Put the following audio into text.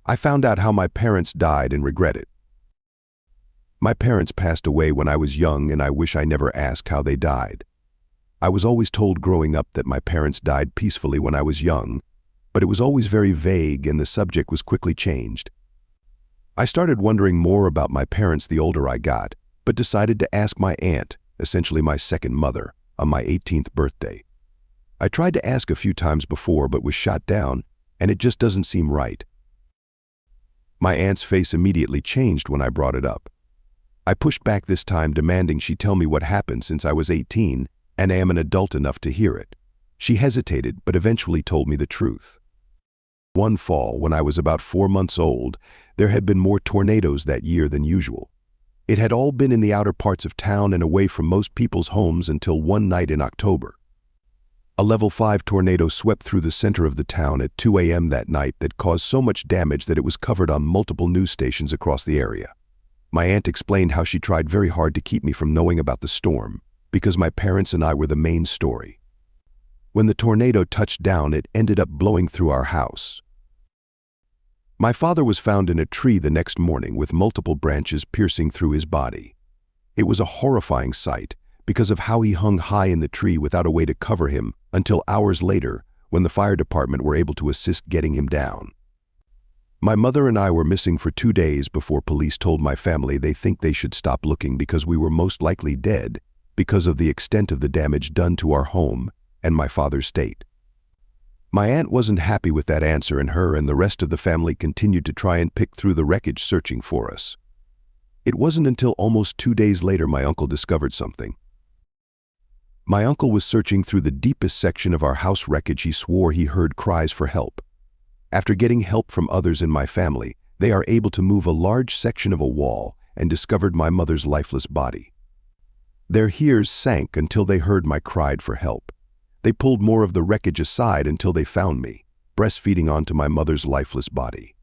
I found out how my parents died and regret it. My parents passed away when I was young, and I wish I never asked how they died. I was always told growing up that my parents died peacefully when I was young, but it was always very vague and the subject was quickly changed. I started wondering more about my parents the older I got, but decided to ask my aunt, essentially my second mother, on my 18th birthday. I tried to ask a few times before but was shot down, and it just doesn't seem right. My aunt's face immediately changed when I brought it up. I pushed back this time, demanding she tell me what happened since I was 18 and I am an adult enough to hear it. She hesitated but eventually told me the truth. One fall, when I was about 4 months old, there had been more tornadoes that year than usual. It had all been in the outer parts of town and away from most people's homes until one night in October. A level 5 tornado swept through the center of the town at 2 a.m. that night that caused so much damage that it was covered on multiple news stations across the area. My aunt explained how she tried very hard to keep me from knowing about the storm, because my parents and I were the main story. When the tornado touched down, it ended up blowing through our house. My father was found in a tree the next morning with multiple branches piercing through his body. It was a horrifying sight because of how he hung high in the tree without a way to cover him until hours later, when the fire department were able to assist getting him down. My mother and I were missing for 2 days before police told my family they think they should stop looking because we were most likely dead because of the extent of the damage done to our home and my father's state. My aunt wasn't happy with that answer, and her and the rest of the family continued to try and pick through the wreckage searching for us. It wasn't until almost 2 days later my uncle discovered something. My uncle was searching through the deepest section of our house wreckage. He swore he heard cries for help. After getting help from others in my family, they are able to move a large section of a wall and discovered my mother's lifeless body. Their ears sank until they heard my cry for help. They pulled more of the wreckage aside until they found me, breastfeeding onto my mother's lifeless body.